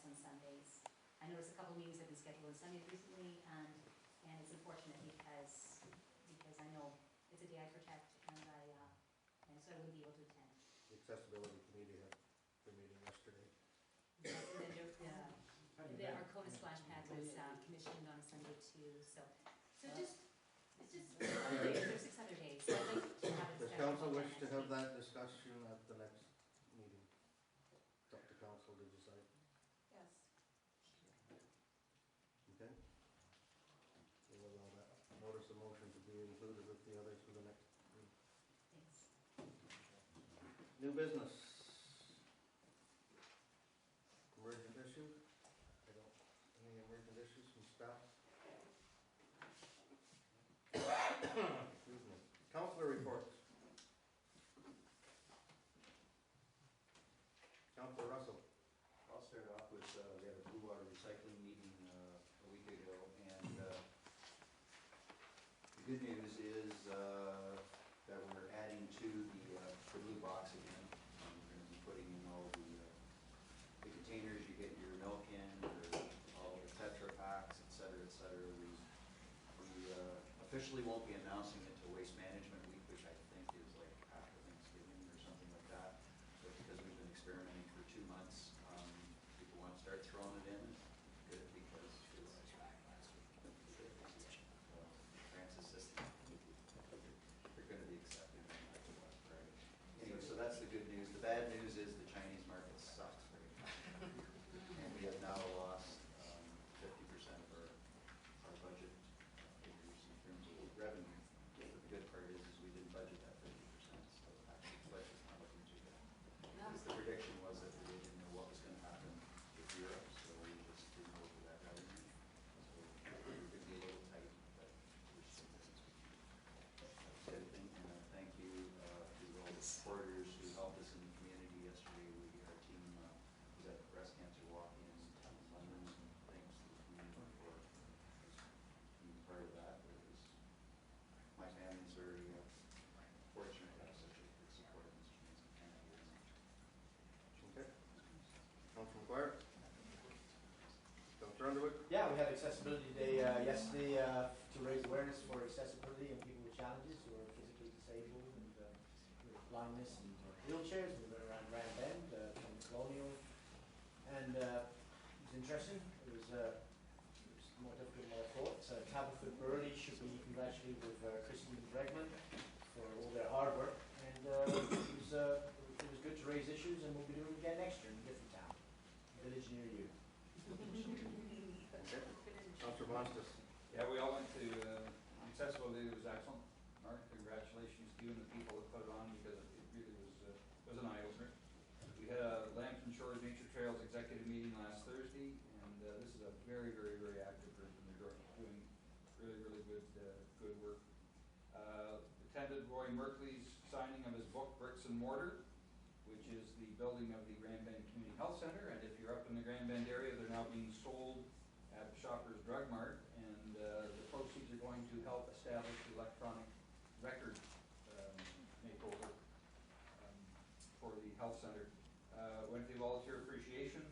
on Sundays. I noticed a couple of meetings have been scheduled on Sundays recently, and it's unfortunate because I know it's a day I protect, and so I wouldn't be able to attend. The accessibility committee had their meeting yesterday. Yes, and then our Arcona splash pad was commissioned on Sunday too, so it's just other days, there's 6 other days, so I'd like to have it Does council wish to have that discussion at the next meeting? It's up to council to decide. Yes. Okay. We'll allow that notice of motion to be included with the others for the next meeting. Thanks. New business. Emergent issue? Any emergent issues from staff? Excuse me. Councillor reports. Councillor Russell. I'll start off with, we had a blue water recycling meeting a week ago, and the good news is that we're adding to the blue box again. We're going to be putting in all the containers you get your milk in, all the Tetra Packs, et cetera, et cetera. We officially won't be announcing it till Waste Management Week, which I think is like after Thanksgiving or something like that. But because we've been experimenting for 2 months, people want to start throwing it in. Good, because it's Francis system. They're going to be accepted. Right? Anyway, so that's the good news. The bad news is the Chinese market sucks right now. And we have now lost 50% of our budget figures in terms of revenue. But the good part is we didn't budget that 50%, so actually the budget's not looking too bad. Because the prediction was that we didn't know what was going to happen with Europe, so we just didn't go for that revenue. So we were going to be a little tight, but we're still good thing. And thank you to all the supporters who helped us in the community yesterday. Our team was at the breast cancer walk-in in London, and thanks to the community for being part of that. My family is very fortunate to have such a good support in this community. Thank you very much. Okay. Councilor McGuire. Councilor Underwood. Yeah, we had Accessibility Day yesterday to raise awareness for accessibility and people with challenges who are physically disabled and with blindness and wheelchairs. We went around Grand Bend from Colonial, and it was interesting. It was more difficult than I thought. Tablefoot Burley should be congratulated with Kristen Bregman for all their hard work, and it was good to raise issues, and we'll be doing it again next year in a different town, a village near you. Councilor Montes. Yeah, we all went to Accessibility. It was excellent. Mark, congratulations to you and the people that put it on, because it really was an eye-opener. We had a Lambton Shores Nature Trails executive meeting last Thursday, and this is a very, very, very active group, and they're doing really, really good work. Attended Roy Merkley's signing of his book, Bricks and Mortar, which is the building of the Grand Bend Community Health Center. And if you're up in the Grand Bend area, they're now being sold at Shoppers Drug Mart, and the proceeds are going to help establish the electronic record makeover for the health center. Went to the Volunteer Appreciation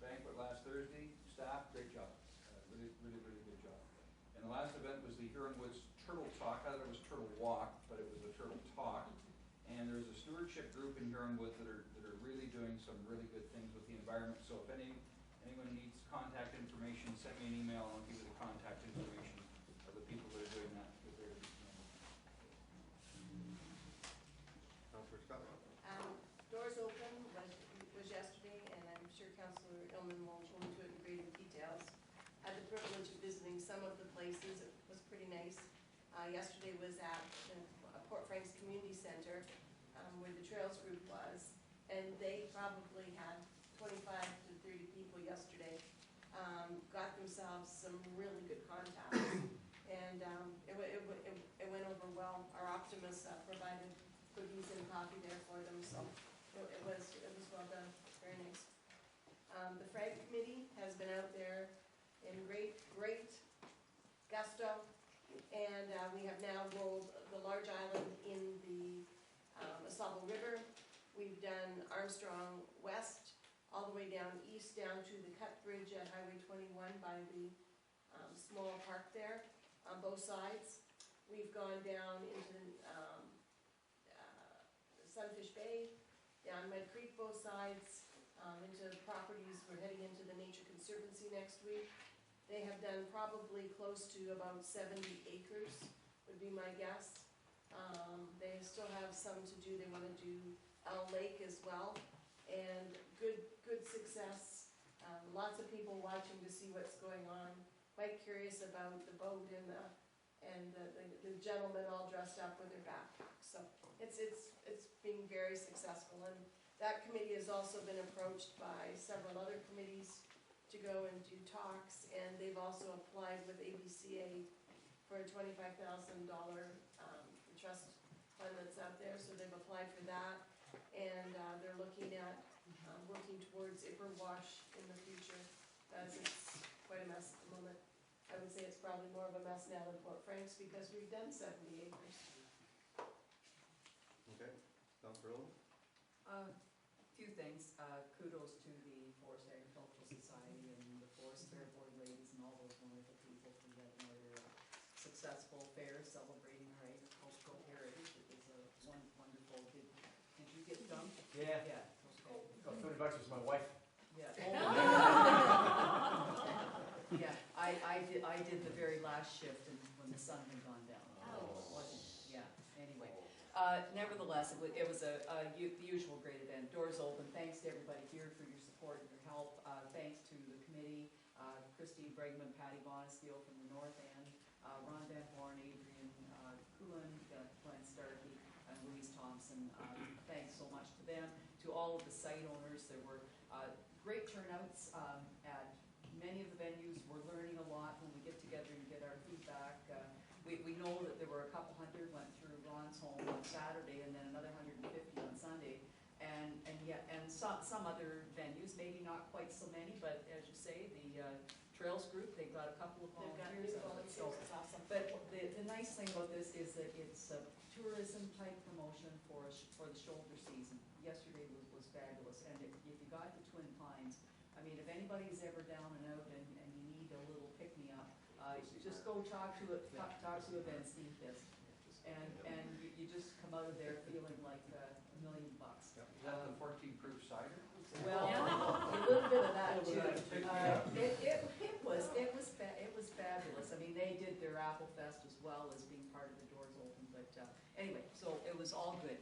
Banquet last Thursday. Staff, great job. Really, really, really good job. And the last event was the Huron Woods Turtle Talk. I thought it was Turtle Walk, but it was a Turtle Talk. And there's a stewardship group in Huron Woods that are really doing some really good things with the environment. So if anyone needs contact information, send me an email, and I'll give you the contact information of the people that are doing that. Councilor Scott. Doors Open was yesterday, and I'm sure Councillor Illman will go into it in greater details. I had the privilege of visiting some of the places. It was pretty nice. Yesterday was at Port Franks Community Center, where the Trails Group was, and they probably had 25 to 30 people yesterday. Got themselves some really good contacts, and it went over well. Our Optimus provided cookies and coffee there for them, so it was well done. Very nice. The Frank Committee has been out there in great gusto, and we have now rolled the large island in the Asabo River. We've done Armstrong West all the way down east, down to the cut bridge at Highway 21 by the small park there on both sides. We've gone down into Sunfish Bay, down Mud Creek both sides, into properties. We're heading into the Nature Conservancy next week. They have done probably close to about 70 acres, would be my guess. They still have some to do. They want to do Owl Lake as well, and good success. Lots of people watching to see what's going on. Quite curious about the boat and the gentlemen all dressed up with their backpacks. So it's being very successful, and that committee has also been approached by several other committees to go and do talks, and they've also applied with ABCA for a $25,000 trust fund that's out there, so they've applied for that, and they're looking at working towards Ipper Wash in the future, as it's quite a mess at the moment. I would say it's probably more of a mess now than Port Franks, because we've done 70 acres. Okay, Councilor Owen? Few things. Kudos to the Forest Agricultural Society and the Forest Fair Board ladies and all those wonderful people for that another successful fair celebrating our agricultural heritage. It was a wonderful. Did you get dumped? Yeah. Yeah. Okay. Got $30 was my wife. Yeah. Yeah. I did the very last shift and when the sun had gone down. Yeah. Anyway. Nevertheless, it was the usual great event. Doors open. Thanks to everybody here for your support and your help. Thanks to the committee, Christine Bregman, Patty Bonesteel from the North End, Ron Van Horn, Adrian Coulin, Glenn Starkey, and Louise Thompson. Thanks so much to them. To all of the site owners, there were great turnouts at many of the venues. We're learning a lot when we get together and get our feedback. We know that there were a couple hundred went through Ron's home on Saturday, and then another 150 on Sunday, and some other venues, maybe not quite so many, but as you say, the Trails Group, they've got a couple of They've got volunteers. new out of it, so- volunteers, it's awesome. But the nice thing about this is that it's a tourism type promotion for the shoulder season. Yesterday was fabulous, and if you got the Twin Pines, I mean, if anybody's ever down and out and you need a little pick-me-up, just go talk to Ben Steenkist, and you just come out of there feeling like $1 million. Is that the 14-proof cider? Well, a little bit of that too. It was fabulous. I mean, they did their Apple Fest as well as being part of the Doors Open, but anyway, so it was all good.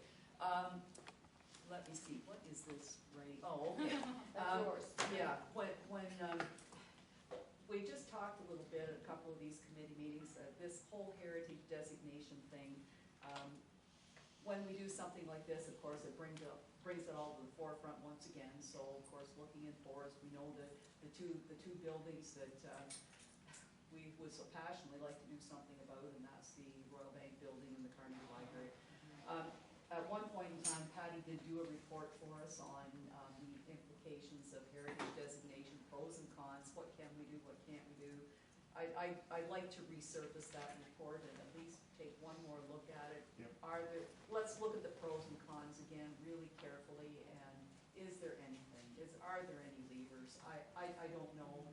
Let me see, what is this right? Oh, okay. That's yours. Yeah, when we just talked a little bit at a couple of these committee meetings, this whole heritage designation thing. When we do something like this, of course, it brings it all to the forefront once again. So, of course, looking in Forest, we know the two buildings that we would so passionately like to do something about, and that's the Royal Bank Building and the Carnegie Library. At one point in time, Patty did do a report for us on the implications of heritage designation, pros and cons, what can we do, what can't we do. I'd like to resurface that report and at least take one more look at it. Yep. Let's look at the pros and cons again really carefully, and is there anything? Are there any levers? I don't know,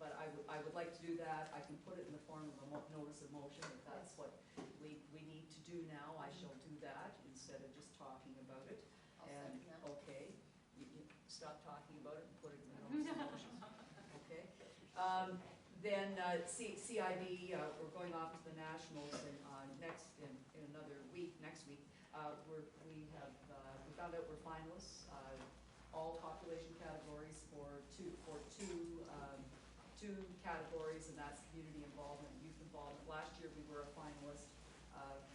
but I would like to do that. I can put it in the form of a notice of motion if that's what we need to do now. I shall do that instead of just talking about it. I'll And, second that. okay, you stop talking about it and put it in the notice of motion. Okay. Then CIB, we're going off to the Nationals in another week, next week. We found out we're finalists, all population categories for two categories, and that's community involvement, youth involvement. Last year we were a finalist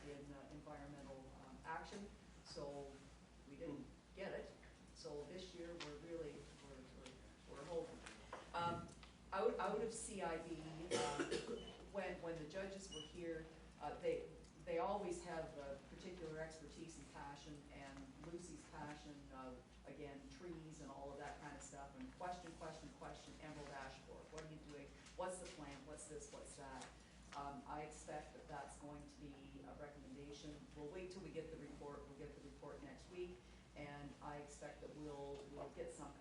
in environmental action, so we didn't get it. So this year we're hoping. Out of CIB, when the judges were here, they always have particular expertise and passion, and Lucy's passion, again, trees and all of that kind of stuff, and question, Emerald Ash Borer, what are you doing? What's the plan? What's this? What's that? I expect that that's going to be a recommendation. We'll wait till we get the report. We'll get the report next week, and I expect that we'll get some